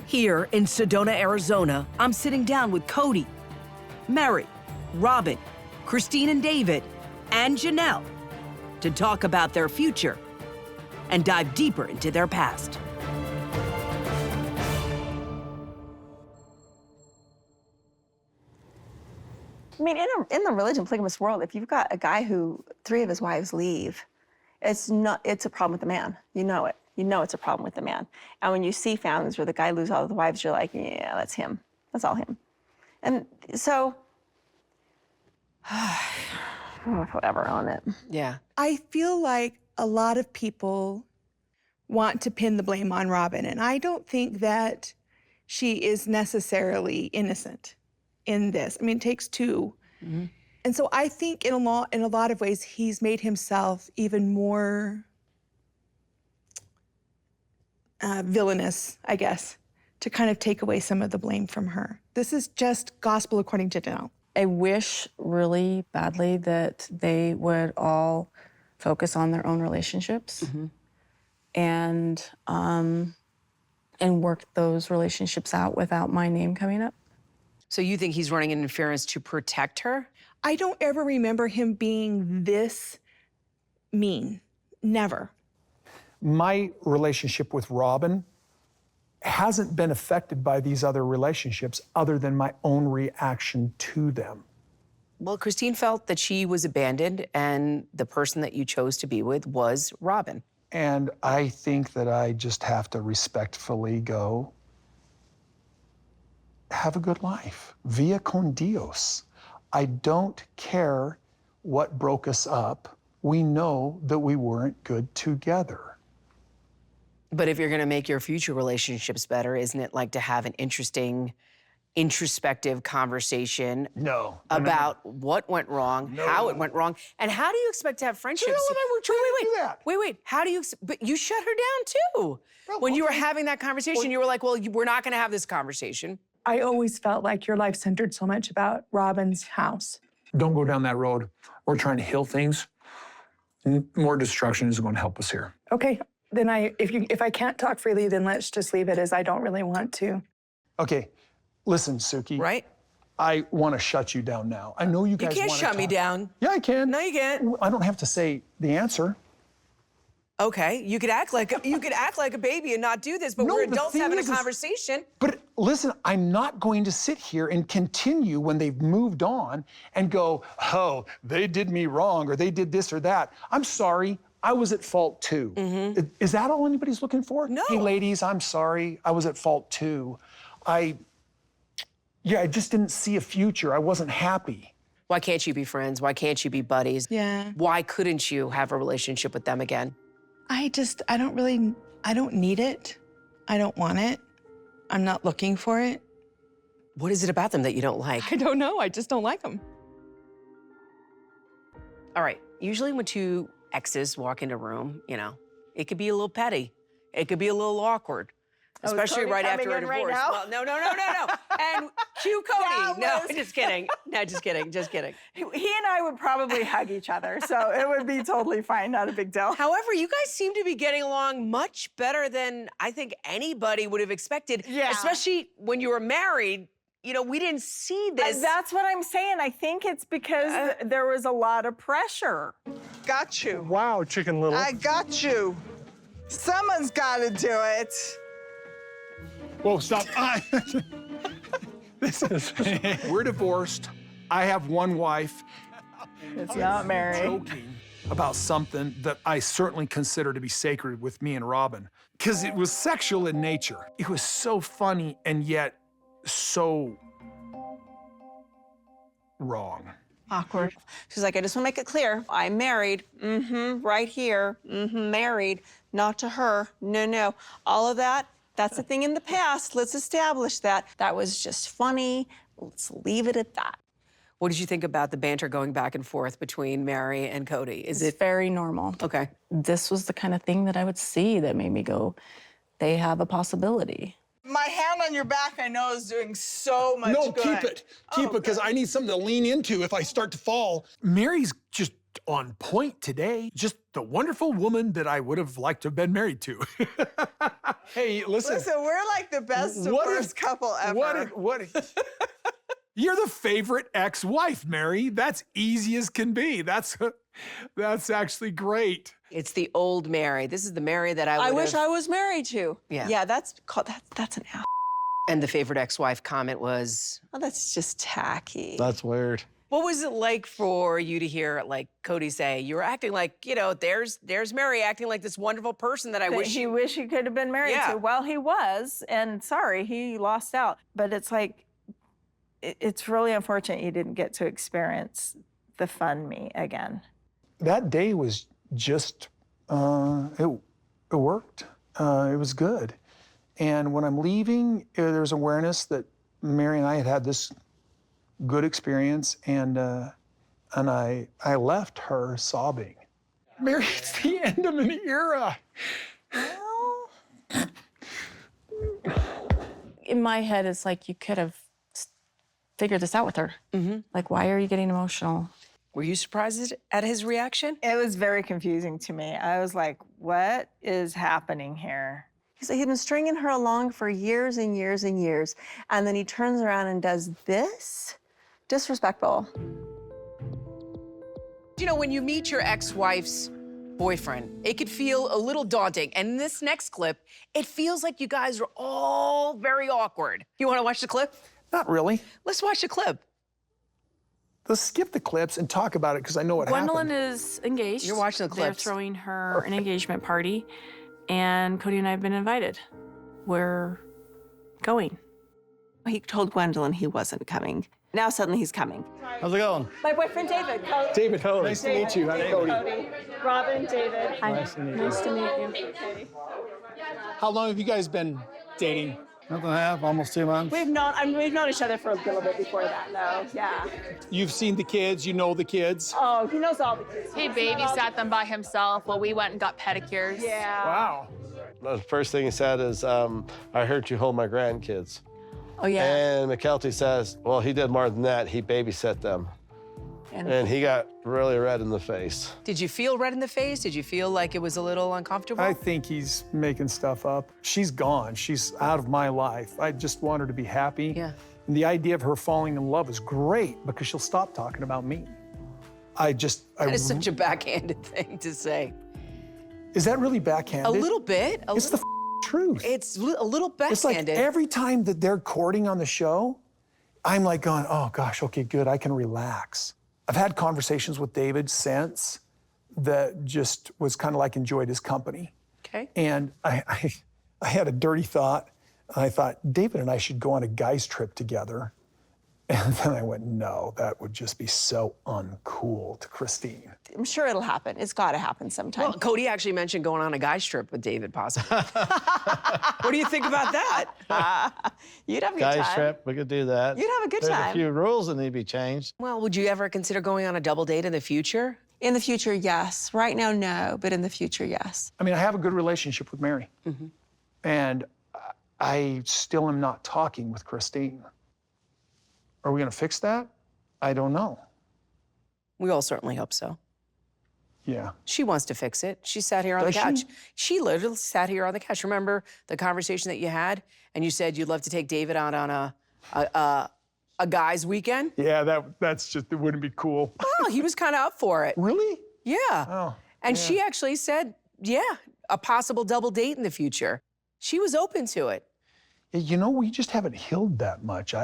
Here in Sedona, Arizona, I'm sitting down with Kody, Meri, Robyn, Christine and David, and Janelle to talk about their future and dive deeper into their past. I mean, in the religion polygamous world, if you've got a guy who 3 of his wives leave, it's a problem with the man. You know it. You know it's a problem with the man. And when you see families where the guy loses all of the wives, you're like, yeah, that's him. That's all him. And so, whatever on it. Yeah. I feel like a lot of people want to pin the blame on Robyn, and I don't think that she is necessarily innocent in this. I mean, it takes 2. Mm-hmm. And so I think in a lot of ways, he's made himself even more villainous, I guess, to kind of take away some of the blame from her. This is just gospel according to Janelle. I wish really badly that they would all focus on their own relationships and work those relationships out without my name coming up. So you think he's running an interference to protect her? I don't ever remember him being this mean. Never. My relationship with Robyn hasn't been affected by these other relationships other than my own reaction to them. Well, Christine felt that she was abandoned and the person that you chose to be with was Robyn. And I think that I just have to respectfully go, have a good life. Via con Dios. I don't care what broke us up. We know that we weren't good together. But if you're gonna make your future relationships better, isn't it like to have an interesting, introspective conversation about what went wrong, how it went wrong, and how do you expect to have friendships? Janelle and I were trying to do that. Wait, how do you, but you shut her down too. Well, when you were okay. having that conversation, you were like, well, we're not gonna have this conversation. I always felt like your life centered so much about Robyn's house. Don't go down that road. We're trying to heal things. More destruction isn't going to help us here. Okay, then if I can't talk freely, then let's just leave it as I don't really want to. Okay, listen, Suki. Right? I want to shut you down now. I know you guys You can't wanna shut me talk. down. Yeah, I can. No, you can't. I don't have to say the answer. Okay, you could act like a baby and not do this, but No, we're the adults thing having is- a conversation. But listen, I'm not going to sit here and continue when they've moved on and go, oh, they did me wrong or they did this or that. I'm sorry, I was at fault too. Is that all anybody's looking for? No. Hey, ladies, I'm sorry, I was at fault too. I just didn't see a future. I wasn't happy. Why can't you be friends? Why can't you be buddies? Yeah. Why couldn't you have a relationship with them again? I don't need it. I don't want it. I'm not looking for it. What is it about them that you don't like? I don't know, I just don't like them. All right, usually when 2 exes walk into a room, it could be a little petty. It could be a little awkward. Especially Cody right after coming a in right divorce. now? Well, no. And cue Kody. No, was- just kidding. No, just kidding. He and I would probably hug each other, so it would be totally fine, not a big deal. However, you guys seem to be getting along much better than I think anybody would have expected. Yeah. Especially when you were married. We didn't see this. That's what I'm saying. I think it's because there was a lot of pressure. Got you. Wow, Chicken Little. I got you. Someone's got to do it. Whoa, stop. We're divorced. I have one wife. It's not Meri. Joking about something that I certainly consider to be sacred with me and Robyn, because it was sexual in nature. It was so funny and yet so wrong. Awkward. She's like, I just want to make it clear. I'm married. Right here. Married. Not to her. No. All of that, that's a thing in the past. Let's establish that. That was just funny. Let's leave it at that. What did you think about the banter going back and forth between Meri and Kody? Is It's it very normal. okay? This was the kind of thing that I would see that made me go, they have a possibility. My hand on your back, I know, is doing so much No, good. keep it. Keep it, because I need something to lean into if I start to fall. Meri's just on point today. Just the wonderful woman that I would have liked to have been married to. Hey, listen. Listen, we're like the best divorced couple ever. You're the favorite ex-wife, Meri. That's easy as can be. That's actually great. It's the old Meri. This is the Meri that I wish I was married to. Yeah. Yeah, that's an L. And the favorite ex-wife comment was, Oh, that's just tacky. That's weird. what was it like for you to hear, like, Kody say, you were acting like, you know, there's Meri acting like this wonderful person that I That wish he wish he could have been married Yeah. to. Well, he was, and sorry, he lost out. But it's like, it's really unfortunate you didn't get to experience the fun me again. That day was just, it worked. It was good. And when I'm leaving, there's awareness that Meri and I had this good experience, and I left her sobbing. Meri, it's the end of an era. Well, In my head, it's like you could have figured this out with her. Like, why are you getting emotional? Were you surprised at his reaction? it was very confusing to me. I was like, what is happening here? He'd been stringing her along for years and years and years, and then he turns around and does this? Disrespectful. You know, when you meet your ex-wife's boyfriend, it could feel a little daunting. And in this next clip, it feels like you guys are all very awkward. You want to watch the clip? Not really. Let's watch the clip. Let's skip the clips and talk about it, because I know what Gwendolyn happened. is engaged. You're watching the They're clips. throwing her an engagement party, and Kody and I have been invited. We're going. He told Gwendolyn he wasn't coming. Now suddenly he's coming. How's it going? My boyfriend, David. David, nice to meet you. I'm Kody. Robyn, David. Hi. Nice to meet you. Nice to meet you. How long have you guys been dating? Month and a half, almost 2 months. We've known each other for a little bit before that, though. Yeah. You've seen the kids, you know the kids. Oh, he knows all the kids. He babysat them by himself while we went and got pedicures. Yeah. Wow. The first thing he said is, I heard you hold my grandkids. Oh, yeah. And McKelty says, well, he did more than that. He babysat them. And he got really red in the face. Did you feel red in the face? Did you feel like it was a little uncomfortable? I think he's making stuff up. She's gone. She's out of my life. I just want her to be happy. Yeah. And the idea of her falling in love is great, because she'll stop talking about me. That is such a backhanded thing to say. Is that really backhanded? A little bit. It's the truth. It's a little It's like backhanded. every time that they're courting on the show, I'm like going, oh gosh, okay, good, I can relax. I've had conversations with David since that just was kind of like enjoyed his company. Okay. And I had a dirty thought. I thought, David and I should go on a guy's trip together. And then I went, no, that would just be so uncool to Christine. I'm sure it'll happen. It's got to happen sometime. Well, Kody actually mentioned going on a guy's trip with David, possibly. What do you think about that? You'd have a good Guys time. trip, we could do that. You'd have a good There's time. a few rules that need to be changed. Well, would you ever consider going on a double date in the future? In the future, yes. Right now, no. But in the future, yes. I mean, I have a good relationship with Meri. And I still am not talking with Christine. Are we going to fix that? I don't know. We all certainly hope so. Yeah. She wants to fix it. She sat here on the Does couch. she? She literally sat here on the couch. Remember the conversation that you had? And you said you'd love to take David out on a guy's weekend? Yeah, that's just, it wouldn't be cool. Oh, he was kind of up for it. Really? Yeah. Oh. And she actually said, yeah, a possible double date in the future. She was open to it. You know, we just haven't healed that much.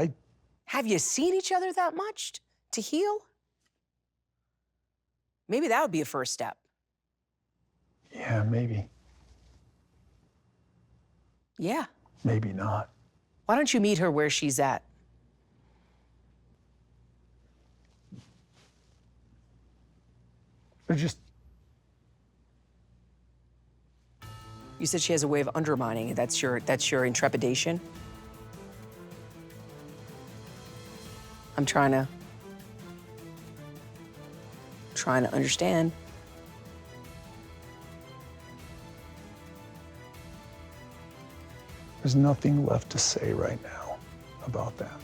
Have you seen each other that much to heal? Maybe that would be a first step. Yeah, maybe. Yeah. Maybe not. Why don't you meet her where she's at? They're just. You said she has a way of undermining it. That's your intrepidation? I'm trying to understand. There's nothing left to say right now about that.